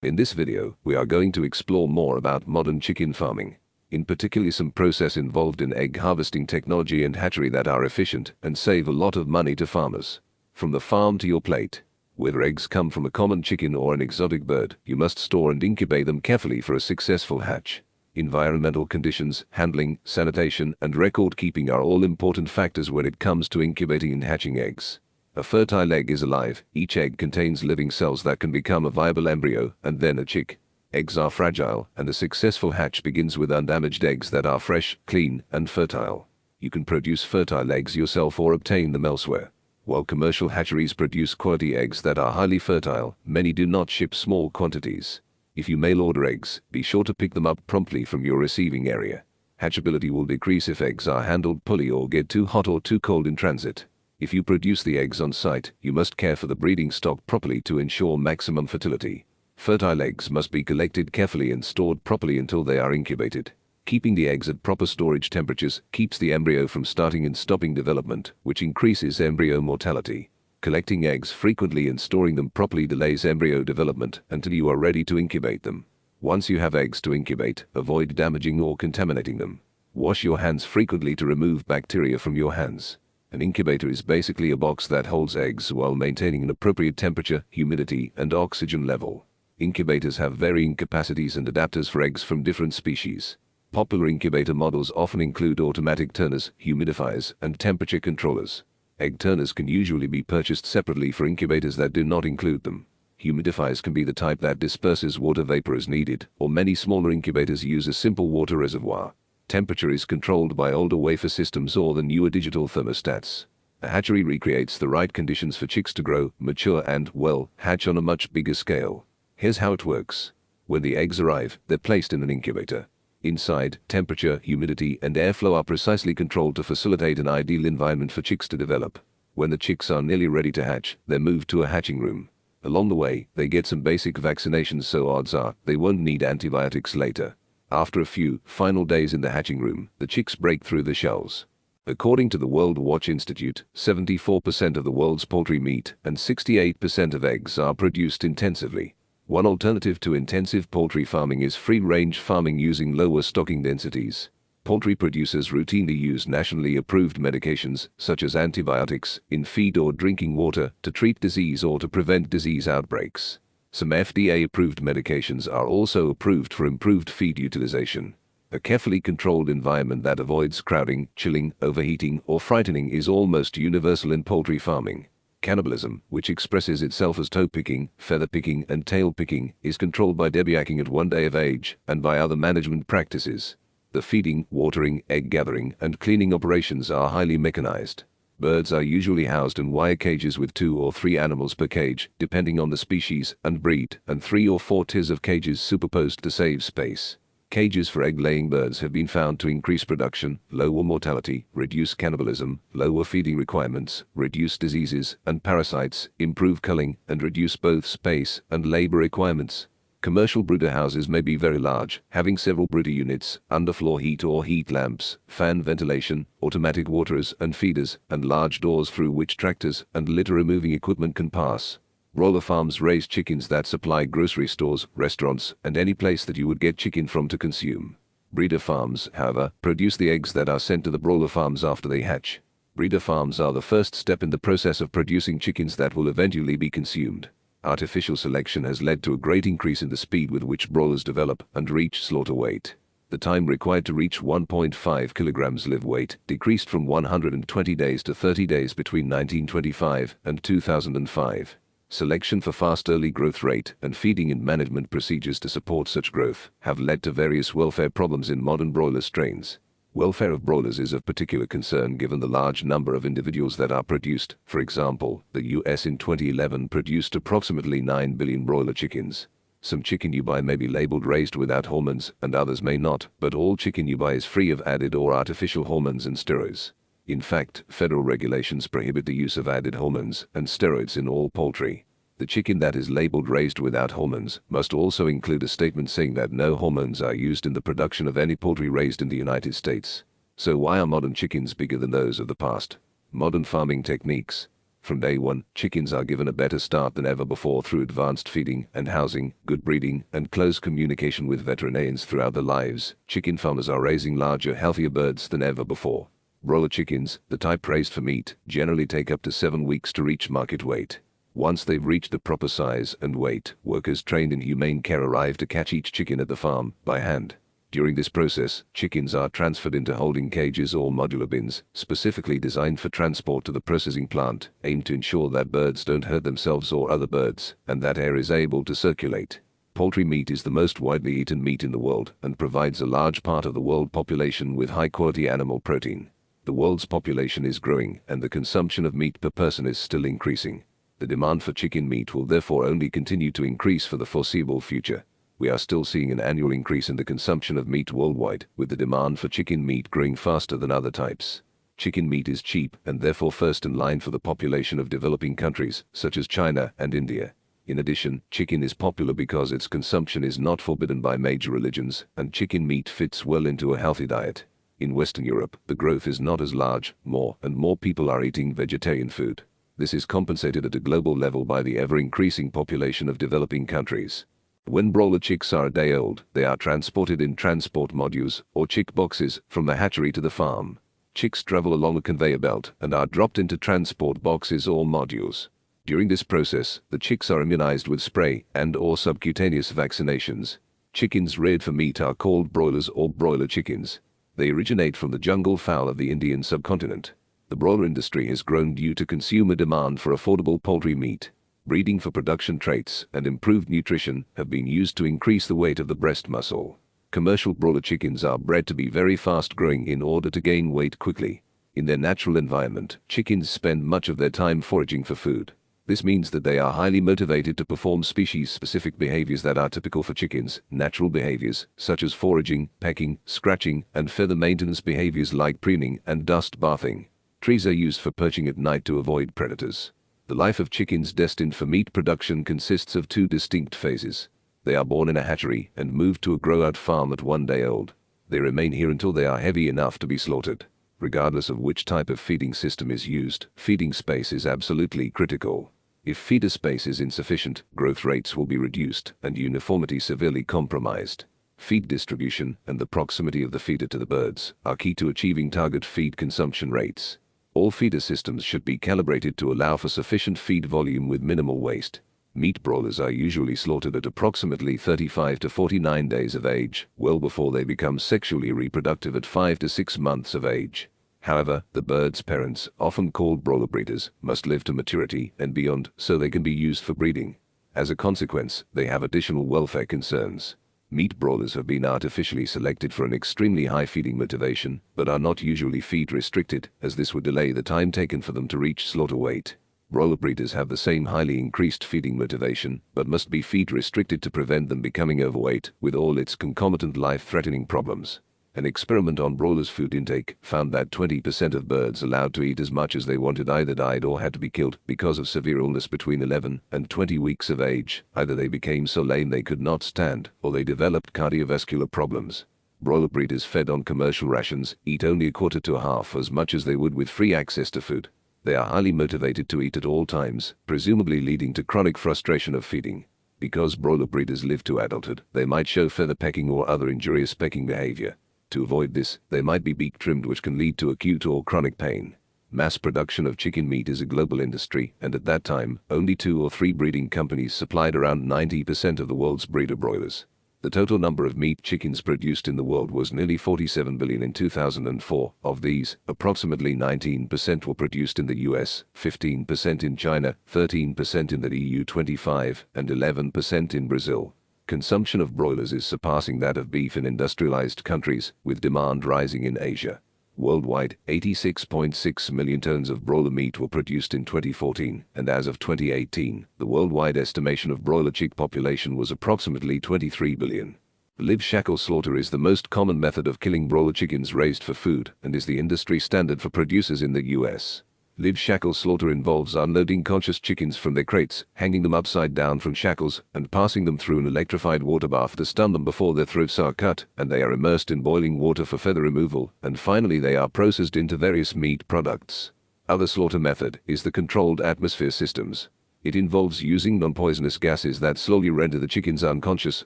In this video, we are going to explore more about modern chicken farming, in particular some process involved in egg harvesting technology and hatchery that are efficient and save a lot of money to farmers. From the farm to your plate. Whether eggs come from a common chicken or an exotic bird, you must store and incubate them carefully for a successful hatch. Environmental conditions, handling, sanitation, and record keeping are all important factors when it comes to incubating and hatching eggs. A fertile egg is alive. Each egg contains living cells that can become a viable embryo and then a chick. Eggs are fragile, and a successful hatch begins with undamaged eggs that are fresh, clean, and fertile. You can produce fertile eggs yourself or obtain them elsewhere. While commercial hatcheries produce quality eggs that are highly fertile, many do not ship small quantities. If you mail order eggs, be sure to pick them up promptly from your receiving area. Hatchability will decrease if eggs are handled poorly or get too hot or too cold in transit. If you produce the eggs on site, you must care for the breeding stock properly to ensure maximum fertility. Fertile eggs must be collected carefully and stored properly until they are incubated. Keeping the eggs at proper storage temperatures keeps the embryo from starting and stopping development, which increases embryo mortality. Collecting eggs frequently and storing them properly delays embryo development until you are ready to incubate them. Once you have eggs to incubate, avoid damaging or contaminating them. Wash your hands frequently to remove bacteria from your hands. An incubator is basically a box that holds eggs while maintaining an appropriate temperature, humidity, and oxygen level. Incubators have varying capacities and adapters for eggs from different species. Popular incubator models often include automatic turners, humidifiers, and temperature controllers. Egg turners can usually be purchased separately for incubators that do not include them. Humidifiers can be the type that disperses water vapor as needed, or many smaller incubators use a simple water reservoir. Temperature is controlled by older wafer systems or the newer digital thermostats. A hatchery recreates the right conditions for chicks to grow, mature and, well, hatch on a much bigger scale. Here's how it works. When the eggs arrive, they're placed in an incubator. Inside, temperature, humidity, and airflow are precisely controlled to facilitate an ideal environment for chicks to develop. When the chicks are nearly ready to hatch, they're moved to a hatching room. Along the way, they get some basic vaccinations, so odds are they won't need antibiotics later. After a few final days in the hatching room, the chicks break through the shells. According to the World Watch Institute, 74% of the world's poultry meat and 68% of eggs are produced intensively. One alternative to intensive poultry farming is free-range farming using lower stocking densities. Poultry producers routinely use nationally approved medications, such as antibiotics, in feed or drinking water to treat disease or to prevent disease outbreaks. Some FDA-approved medications are also approved for improved feed utilization. A carefully controlled environment that avoids crowding, chilling, overheating, or frightening is almost universal in poultry farming. Cannibalism, which expresses itself as toe picking, feather picking, and tail picking, is controlled by debuying at 1 day of age and by other management practices. The feeding, watering, egg gathering, and cleaning operations are highly mechanized. Birds are usually housed in wire cages with 2 or 3 animals per cage, depending on the species and breed, and 3 or 4 tiers of cages superposed to save space. Cages for egg-laying birds have been found to increase production, lower mortality, reduce cannibalism, lower feeding requirements, reduce diseases and parasites, improve culling, and reduce both space and labor requirements. Commercial brooder houses may be very large, having several brooder units, underfloor heat or heat lamps, fan ventilation, automatic waterers and feeders, and large doors through which tractors and litter-removing equipment can pass. Broiler farms raise chickens that supply grocery stores, restaurants, and any place that you would get chicken from to consume. Breeder farms, however, produce the eggs that are sent to the broiler farms after they hatch. Breeder farms are the first step in the process of producing chickens that will eventually be consumed. Artificial selection has led to a great increase in the speed with which broilers develop and reach slaughter weight. The time required to reach 1.5 kilograms live weight decreased from 120 days to 30 days between 1925 and 2005. Selection for fast early growth rate and feeding and management procedures to support such growth have led to various welfare problems in modern broiler strains. Welfare of broilers is of particular concern given the large number of individuals that are produced. For example, the US in 2011 produced approximately 9 billion broiler chickens. Some chicken you buy may be labeled raised without hormones and others may not, but all chicken you buy is free of added or artificial hormones and steroids. In fact, federal regulations prohibit the use of added hormones and steroids in all poultry. The chicken that is labeled raised without hormones must also include a statement saying that no hormones are used in the production of any poultry raised in the United States. So why are modern chickens bigger than those of the past? Modern farming techniques. From day one, chickens are given a better start than ever before through advanced feeding and housing, good breeding, and close communication with veterinarians throughout their lives. Chicken farmers are raising larger, healthier birds than ever before. Broiler chickens, the type raised for meat, generally take up to 7 weeks to reach market weight. Once they've reached the proper size and weight, workers trained in humane care arrive to catch each chicken at the farm by hand. During this process, chickens are transferred into holding cages or modular bins, specifically designed for transport to the processing plant, aimed to ensure that birds don't hurt themselves or other birds, and that air is able to circulate. Poultry meat is the most widely eaten meat in the world and provides a large part of the world population with high-quality animal protein. The world's population is growing, and the consumption of meat per person is still increasing. The demand for chicken meat will therefore only continue to increase for the foreseeable future. We are still seeing an annual increase in the consumption of meat worldwide, with the demand for chicken meat growing faster than other types. Chicken meat is cheap and therefore first in line for the population of developing countries, such as China and India. In addition, chicken is popular because its consumption is not forbidden by major religions, and chicken meat fits well into a healthy diet. In Western Europe, the growth is not as large, more and more people are eating vegetarian food. This is compensated at a global level by the ever-increasing population of developing countries. When broiler chicks are a day old, they are transported in transport modules, or chick boxes, from the hatchery to the farm. Chicks travel along a conveyor belt and are dropped into transport boxes or modules. During this process, the chicks are immunized with spray and/or subcutaneous vaccinations. Chickens reared for meat are called broilers or broiler chickens. They originate from the jungle fowl of the Indian subcontinent. The broiler industry has grown due to consumer demand for affordable poultry meat. Breeding for production traits and improved nutrition have been used to increase the weight of the breast muscle. Commercial broiler chickens are bred to be very fast-growing in order to gain weight quickly. In their natural environment, chickens spend much of their time foraging for food. This means that they are highly motivated to perform species-specific behaviors that are typical for chickens, natural behaviors, such as foraging, pecking, scratching, and feather maintenance behaviors like preening and dust bathing. Trees are used for perching at night to avoid predators. The life of chickens destined for meat production consists of 2 distinct phases. They are born in a hatchery and moved to a grow-out farm at 1 day old. They remain here until they are heavy enough to be slaughtered. Regardless of which type of feeding system is used, feeding space is absolutely critical. If feeder space is insufficient, growth rates will be reduced and uniformity severely compromised. Feed distribution and the proximity of the feeder to the birds are key to achieving target feed consumption rates. All feeder systems should be calibrated to allow for sufficient feed volume with minimal waste. Meat broilers are usually slaughtered at approximately 35 to 49 days of age, well before they become sexually reproductive at 5 to 6 months of age. However, the bird's parents, often called broiler breeders, must live to maturity and beyond so they can be used for breeding. As a consequence, they have additional welfare concerns. Meat broilers have been artificially selected for an extremely high feeding motivation, but are not usually feed restricted, as this would delay the time taken for them to reach slaughter weight. Broiler breeders have the same highly increased feeding motivation, but must be feed restricted to prevent them becoming overweight, with all its concomitant life-threatening problems. An experiment on broilers' food intake found that 20% of birds allowed to eat as much as they wanted either died or had to be killed because of severe illness between 11 and 20 weeks of age. Either they became so lame they could not stand, or they developed cardiovascular problems. Broiler breeders fed on commercial rations eat only a quarter to a half as much as they would with free access to food. They are highly motivated to eat at all times, presumably leading to chronic frustration of feeding. Because broiler breeders live to adulthood, they might show feather pecking or other injurious pecking behavior. To avoid this, they might be beak trimmed, which can lead to acute or chronic pain. Mass production of chicken meat is a global industry, and at that time, only 2 or 3 breeding companies supplied around 90% of the world's breeder broilers. The total number of meat chickens produced in the world was nearly 47 billion in 2004. Of these, approximately 19% were produced in the US, 15% in China, 13% in the EU 25, and 11% in Brazil. Consumption of broilers is surpassing that of beef in industrialized countries, with demand rising in Asia. Worldwide, 86.6 million tons of broiler meat were produced in 2014, and as of 2018, the worldwide estimation of broiler chick population was approximately 23 billion. Live shackle slaughter is the most common method of killing broiler chickens raised for food, and is the industry standard for producers in the US. Live shackle slaughter involves unloading conscious chickens from their crates, hanging them upside down from shackles, and passing them through an electrified water bath to stun them before their throats are cut, and they are immersed in boiling water for feather removal, and finally they are processed into various meat products. Other slaughter method is the controlled atmosphere systems. It involves using non-poisonous gases that slowly render the chickens unconscious,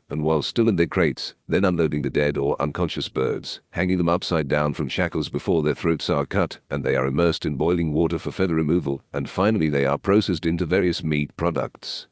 and while still in their crates, then unloading the dead or unconscious birds, hanging them upside down from shackles before their throats are cut, and they are immersed in boiling water for feather removal, and finally they are processed into various meat products.